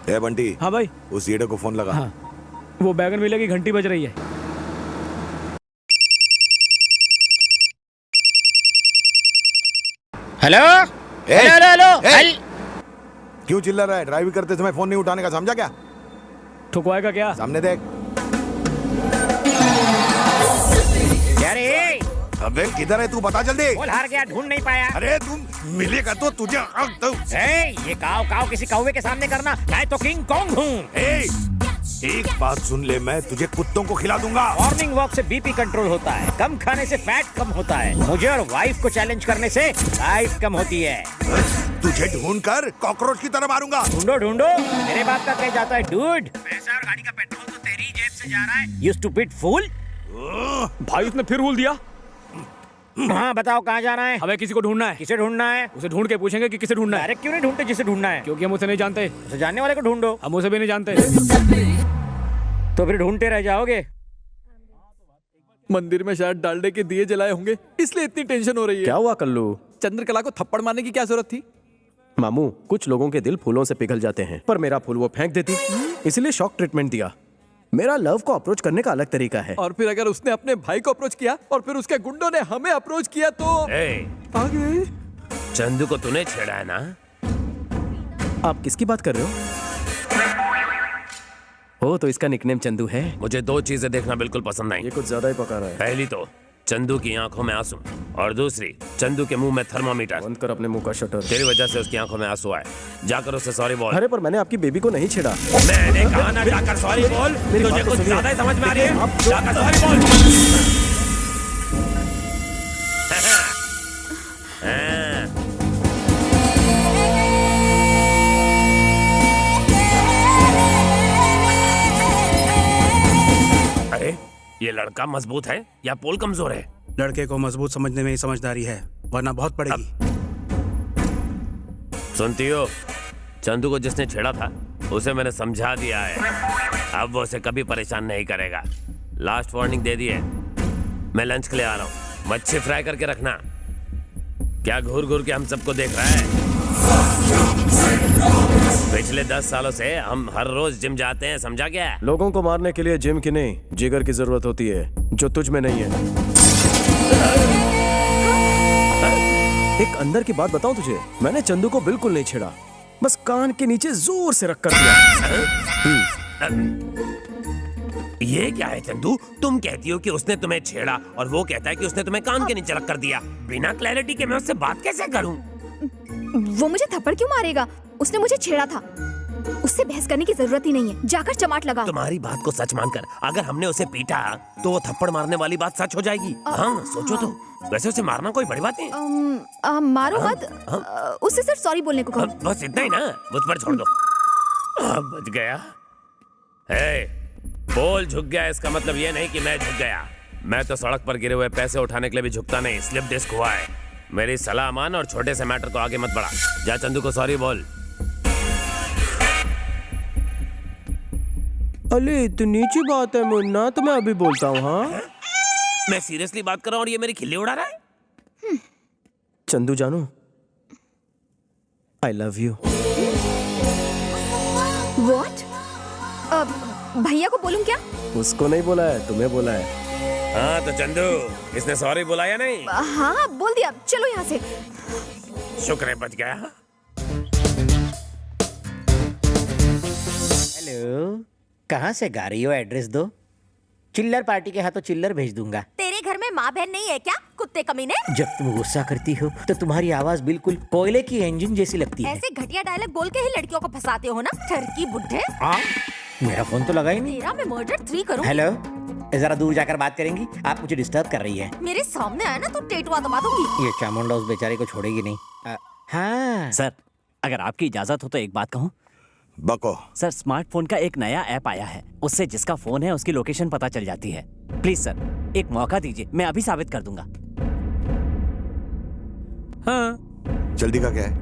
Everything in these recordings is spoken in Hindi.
ए बंटी। हाँ भाई। उस सीढ़े को फोन लगा। हाँ, वो बैगन विले की घंटी बज रही है। हेलो ए, हेलो ए, हेल क्यों चिल्ला रहा है? ड्राइव करते समय फोन नहीं उठाने का, समझा क्या? ठुकवाएगा क्या? सामने देख। क्या रे? अबे किधर है तू? बता जल्दी। बोल हार गया, ढूंढ नहीं पाया। अरे तुम मिलेगा तो तुझे ये काव काव किसी कौवे के सामने करना, मैं तो किंग कॉन्ग हूँ। एक बात सुन ले, मैं तुझे कुत्तों को खिला दूंगा। मॉर्निंग वॉक से बीपी कंट्रोल होता है, कम खाने से फैट कम होता है, मुझे और वाइफ को चैलेंज करने से लाइफ कम होती है। तुझे ढूंढ कर कॉकरोच की तरह मारूंगा। ढूंढो ढूंढो, मेरे बाप का कह जाता है डूड। पैसा और गाड़ी का पेट्रोल तो तेरी जेब से जा रहा है, यू स्टूपिड फूल। भाई उसने फिर रूल दिया। हाँ बताओ कहाँ जाना है? हमें किसी को ढूंढना है। किसे ढूंढना है? उसे ढूंढ के पूछेंगे कि किसे ढूंढना है। डायरेक्ट क्यों नहीं ढूंढते जिसे ढूंढना है? क्योंकि हम उसे नहीं जानते। उसे जानने वाले को ढूंढो। हम उसे भी नहीं जानते। तो फिर ढूंढते रह जाओगे। मंदिर में शायद डालडे के दिए जलाए होंगे, इसलिए इतनी टेंशन हो रही है। क्या हुआ कल्लू? चंद्रकला को थप्पड़ मारने की क्या जरूरत थी? मामू, कुछ लोगों के दिल फूलों से पिघल जाते हैं, पर मेरा फूल वो फेंक देती, इसलिए शॉक ट्रीटमेंट दिया। मेरा लव को अप्रोच करने का अलग तरीका है। और फिर अगर उसने अपने भाई को अप्रोच किया और फिर उसके गुंडों ने हमें अप्रोच किया तो आगे। चंदू को तूने छेड़ा है ना? आप किसकी बात कर रहे हो? ओ, तो इसका निकनेम चंदू है। मुझे दो चीजें देखना बिल्कुल पसंद नहीं। ये कुछ ज्यादा ही पका रहा है। पहली तो चंदू की आंखों में आंसू, और दूसरी चंदू के मुंह में थर्मामीटर। बंद कर अपने मुंह का शटर। तेरी वजह से उसकी आंखों में आंसू आए। जाकर उससे सॉरी बोल। अरे पर मैंने आपकी बेबी को नहीं छेड़ा। मैंने कहा ना, जाकर सॉरी बोल। मेरी तुझे बात तो कुछ सुनिए। ज्यादा ही समझ में आ रही है। आप- जाकर सॉरी बोल। अरे ये लड़का मजबूत है या पोल कमजोर है? लड़के को मजबूत समझने में ही समझदारी है, वरना बहुत पड़ेगी। सुनती हो, चंदू को जिसने छेड़ा था उसे मैंने समझा दिया है। अब वो उसे कभी परेशान नहीं करेगा। लास्ट वार्निंग दे दी है। मैं लंच के लिए आ रहा हूँ, मच्छी फ्राई करके रखना। क्या घूर घूर के हम सबको देख रहा है? पिछले 10 सालों से हम हर रोज जिम जाते हैं, समझा क्या? लोगों को मारने के लिए जिम की नहीं, जिगर की जरूरत होती है, जो तुझ में नहीं है। एक अंदर की बात बताऊं तुझे, मैंने चंदू को बिल्कुल नहीं छेड़ा, बस कान के नीचे जोर से रख कर दिया। ये क्या है चंदू? तुम कहती हो कि उसने तुम्हें छेड़ा और वो कहता है कि उसने तुम्हें कान के नीचे रख कर दिया। बिना क्लैरिटी के मैं उससे बात कैसे करूं? वो मुझे थप्पड़ क्यों मारेगा? उसने मुझे छेड़ा था, उससे बहस करने की जरूरत ही नहीं है। जाकर चमाट लगा। तुम्हारी बात को सच मानकर अगर हमने उसे पीटा तो वो थप्पड़ मारने वाली बात सच हो जाएगी। हाँ सोचो तो। वैसे उसे मारना कोई बड़ी बात नहीं। मारो मत। उससे सिर्फ सॉरी बोलने को कहो। बस इतना ही ना, मुझ पर छोड़ दो। बच गया। पोल झुक गया, इसका मतलब ये नहीं कि मैं झुक गया। मैं तो सड़क पर गिरे हुए पैसे उठाने के लिए भी झुकता नहीं। स्लिप डिस्क हुआ है। मेरी सलाह मान और छोटे से मैटर को आगे मत बढ़ा। जा चंदू को सॉरी बोल। अरे इतनी सी बात है मुन्ना, तो मैं अभी बोलता हूँ। हाँ मैं सीरियसली बात कर रहा हूँ और ये मेरी खिल्ली उड़ा रहा है। चंदू जानू, आई लव यू। What? भैया को बोलूं क्या? उसको नहीं बोला है, तुम्हें बोला है। हाँ तो चंदू, इसने सॉरी बुलाया नहीं? हाँ बोल दिया। चलो यहाँ से। शुक्र है बच गया। हेलो, कहाँ से गा रही हो? एड्रेस दो। चिल्लर पार्टी के हाथों चिल्लर भेज दूंगा। तेरे घर में माँ बहन नहीं है क्या, कुत्ते कमीने? जब तुम गुस्सा करती हो तो तुम्हारी आवाज बिल्कुल कोयले की इंजन जैसी लगती है। ऐसे घटिया डायलॉग बोल के ही लड़कियों को फंसाते हो ना, ठरकी बुड्ढे। मेरा फोन तो लगा ही नहीं। तेरा मैं मर्डर 3 करूँ। हेलो, जरा दूर जाकर बात करेंगी? आप मुझे डिस्टर्ब कर रही है। मेरे सामने आया ना तो टेटुआ दबा दूंगी। ये चामुंडा उस बेचारे को छोड़ेगी नहीं। हाँ सर, अगर आपकी इजाजत हो तो एक बात कहूँ। बको। सर, स्मार्टफोन का एक नया ऐप आया है, उससे जिसका फोन है उसकी लोकेशन पता चल जाती है। प्लीज सर, एक मौका दीजिए, मैं अभी साबित कर दूंगा। हाँ जल्दी का क्या है?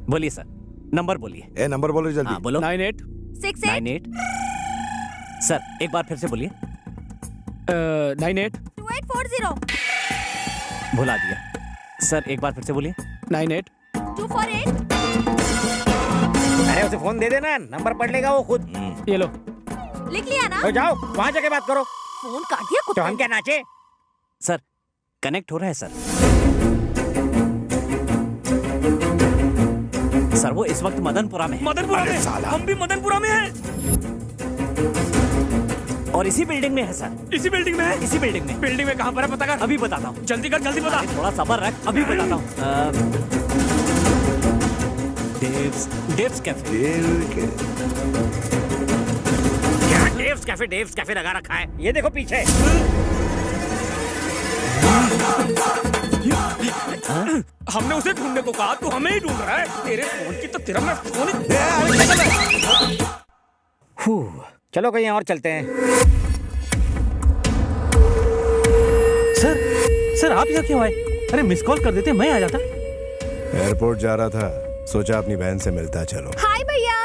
बोलिए सर, नंबर बोलिए। ए नंबर बोलो जल्दी। हाँ बोलो। 9868 98। सर एक बार फिर से बोलिए। 98 2840 भुला दिया। सर एक बार फिर से बोलिए। 98 248। अरे उसे फोन दे देना, नंबर पढ़ लेगा वो खुद। ये लो। लिख लिया ना? तो जाओ वहां जाके बात करो। फोन काट दिया तो हम क्या नाचे? सर कनेक्ट हो रहा है सर। सर वो इस वक्त मदनपुरा में है। मदनपुरा में? हम भी मदनपुरा में हैं। और इसी बिल्डिंग में है सर। इसी बिल्डिंग में है? इसी बिल्डिंग में। बिल्डिंग में कहाँ पर है पता कर। अभी बताता हूँ। जल्दी कर, जल्दी बता। थोड़ा सब्र रख, अभी बताता हूँ। डेव्स कैफे। क्या डेव्स कैफे लगा रखा है? ये देखो पीछे। हमने उसे ढूंढने को कहा, तू हमें ही ढूंढ रहा है। तेरे फोन की तो तेरा मैं फोन चलो कहीं और चलते हैं। सर आप यहाँ क्यों आए? अरे मिस कॉल कर देते, मैं आ जाता। एयरपोर्ट जा रहा था, सोचा अपनी बहन से मिलता चलो। हाय भैया।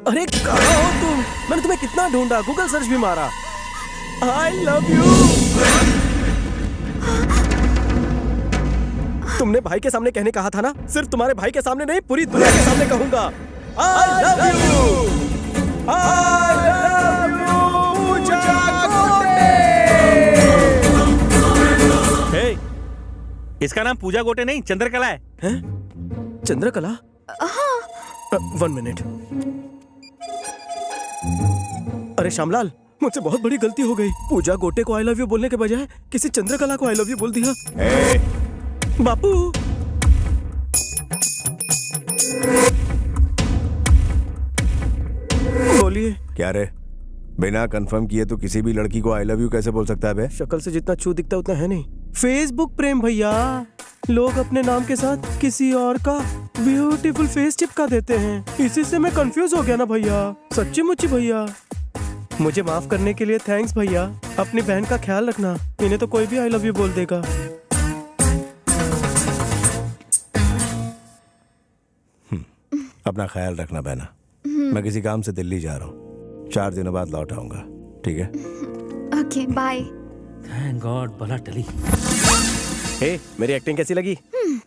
अरे कहाँ हो तुम? मैंने तुम्हें कितना ढूंढा, गूगल सर्च भी मारा। आई लव यू। तुमने भाई के सामने कहने कहा था ना? सिर्फ तुम्हारे भाई के सामने नहीं, पूरी दुनिया के सामने कहूंगा। I love you. I love you. Hey, इसका नाम पूजा गोटे नहीं चंद्रकला है। चंद्रकला? 1 मिनट। अरे श्यामलाल, मुझसे बहुत बड़ी गलती हो गई। पूजा गोटे को आई लव यू बोलने के बजाय किसी चंद्रकला को आई लव यू बोल दिया। बापू। बोलिए। क्या रे, बिना कंफर्म किए तो किसी भी लड़की को आई लव यू कैसे बोल सकता है बे? शक्ल से जितना छू दिखता उतना है नहीं। फेसबुक प्रेम भैया, लोग अपने नाम के साथ किसी और का ब्यूटीफुल फेस चिपका देते हैं। इसी से मैं कंफ्यूज हो गया ना भैया। सच्ची मुच्ची भैया, मुझे माफ करने के लिए थैंक्स भैया। अपनी बहन का ख्याल रखना, इन्हें तो कोई भी आई लव यू बोल देगा। अपना ख्याल रखना बहना। मैं किसी काम से दिल्ली जा रहा हूँ, 4 दिनों बाद लौट आऊंगा, ठीक है? Okay bye. थैंक गॉड बला टली। हे, मेरी एक्टिंग कैसी लगी?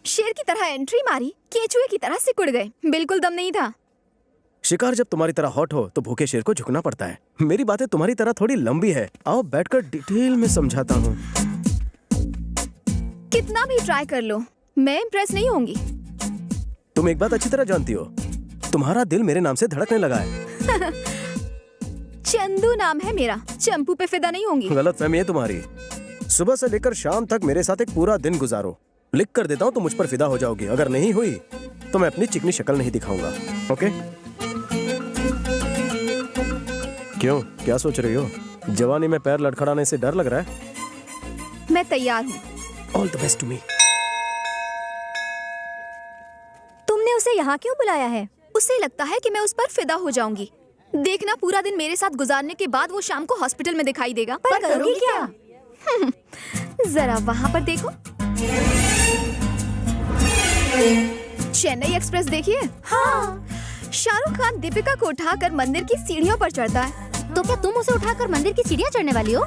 शेर की तरह एंट्री मारी, केचुए की तरह सिकुड़ गए। बिल्कुल दम नहीं था। शिकार जब तुम्हारी तरह हॉट हो तो भूखे शेर को झुकना पड़ता है। मेरी बातें तुम्हारी तरह थोड़ी लंबी है। आओ बैठकर डिटेल में समझाता हूँ। कितना भी ट्राई कर लो, मैं इम्प्रेस नहीं होंगी। तुम एक बात अच्छी तरह जानती हो, तुम्हारा दिल मेरे नाम से धड़कने लगा है। चंदू नाम है मेरा, चंपू पे फिदा नहीं होंगी। गलतफहमी है तुम्हारी। सुबह से लेकर शाम तक मेरे साथ एक पूरा दिन गुजारो। लिख कर देता हूँ तो मुझ पर फिदा हो जाओगी। अगर नहीं हुई तो मैं अपनी चिकनी शक्ल नहीं दिखाऊंगा। ओके? क्यों, क्या सोच रही हो? जवानी में पैर लड़खड़ाने से डर लग रहा है? मैं तैयार हूँ। All the best to me. तुमने उसे यहाँ क्यों बुलाया है? उसे लगता है कि मैं उस पर फिदा हो जाऊंगी। देखना, पूरा दिन मेरे साथ गुजारने के बाद वो शाम को हॉस्पिटल में दिखाई देगा। पर करोगी क्या? जरा वहाँ पर देखो। चेन्नई एक्सप्रेस देखिए। हाँ, शाहरुख खान दीपिका को उठाकर मंदिर की सीढ़ियों पर चढ़ता है। तो क्या तुम उसे उठाकर मंदिर की सीढ़ियाँ चढ़ने वाली हो?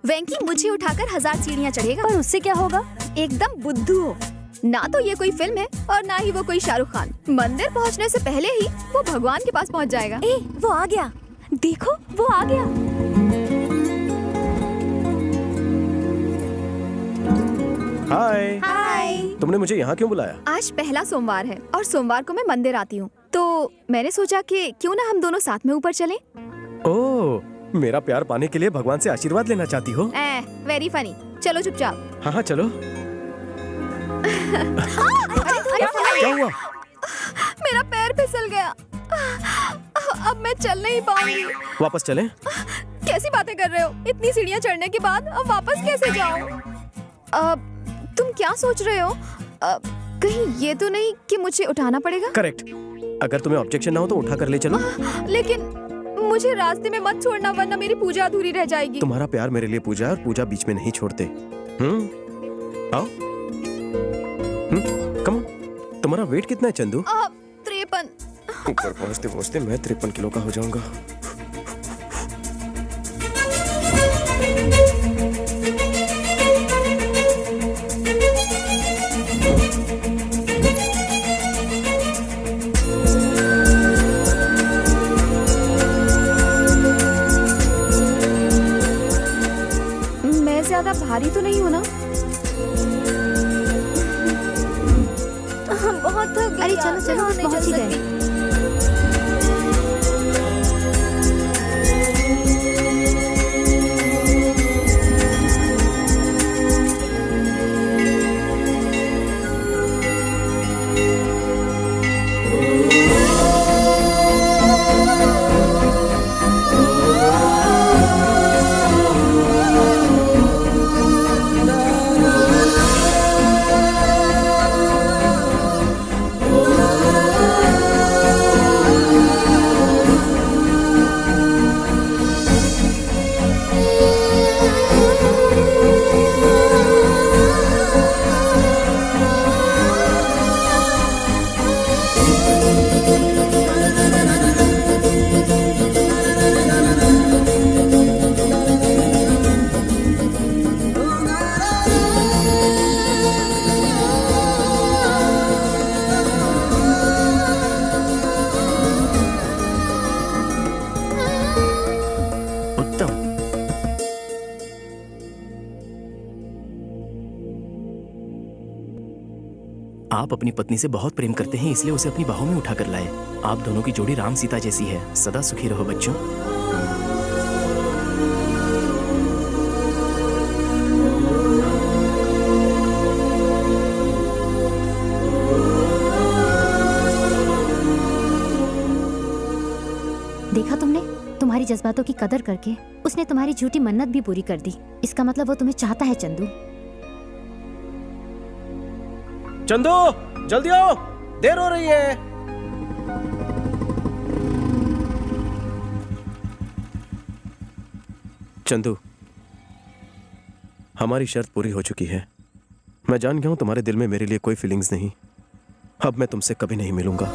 वेंकी मुझे उठाकर 1000 सीढ़ियाँ चढ़ेगा। पर उससे क्या होगा? एकदम बुद्धू हो। ना तो ये कोई फिल्म है और ना ही वो कोई शाहरुख खान। मंदिर पहुंचने से पहले ही वो भगवान के पास पहुंच जाएगा। ए, वो आ गया। देखो, वो आ गया। हाय। हाय। तुमने मुझे यहाँ क्यों बुलाया? आज पहला सोमवार है और सोमवार को मैं मंदिर आती हूँ, तो मैंने सोचा कि क्यों ना हम दोनों साथ में ऊपर चलें। ओह, मेरा प्यार पाने के लिए भगवान से आशीर्वाद लेना चाहती हो? Very funny. चलो चुपचाप। हाँ हाँ चलो। क्या हुआ? मेरा पैर फिसल गया। अब मैं चल नहीं पाऊंगी। वापस चलें? कैसी बातें कर रहे हो? इतनी सीढ़ियाँ चढ़ने के बाद अब वापस कैसे जाऊं? तुम क्या सोच रहे हो? कहीं ये तो नहीं कि मुझे उठाना पड़ेगा? करेक्ट। अगर तुम्हें ऑब्जेक्शन ना हो तो उठा कर ले चलो। लेकिन मुझे रास्ते में मत छोड़ना, वरना मेरी पूजा अधूरी रह जाएगी। तुम्हारा प्यार मेरे लिए पूजा है और पूजा बीच में नहीं छोड़ते। आओ। Come on. तुम्हारा वेट कितना है चंदू? 53। ऊपर पहुंचते पहुंचते मैं 53 किलो का हो जाऊंगा। बीमारी तो नहीं हो ना? बहुत थक गई। अरे चलो चलो, बस पहुंच ही गए। आप अपनी पत्नी से बहुत प्रेम करते हैं, इसलिए उसे अपनी बाहों में उठा कर लाए। आप दोनों की जोड़ी राम सीता जैसी है। सदा सुखी रहो बच्चों। देखा तुमने, तुम्हारी जज्बातों की कदर करके उसने तुम्हारी झूठी मन्नत भी पूरी कर दी। इसका मतलब वो तुम्हें चाहता है चंदू। चंदू जल्दी आओ, देर हो रही है। चंदू, हमारी शर्त पूरी हो चुकी है। मैं जान गया हूं तुम्हारे दिल में मेरे लिए कोई फीलिंग्स नहीं। अब मैं तुमसे कभी नहीं मिलूंगा।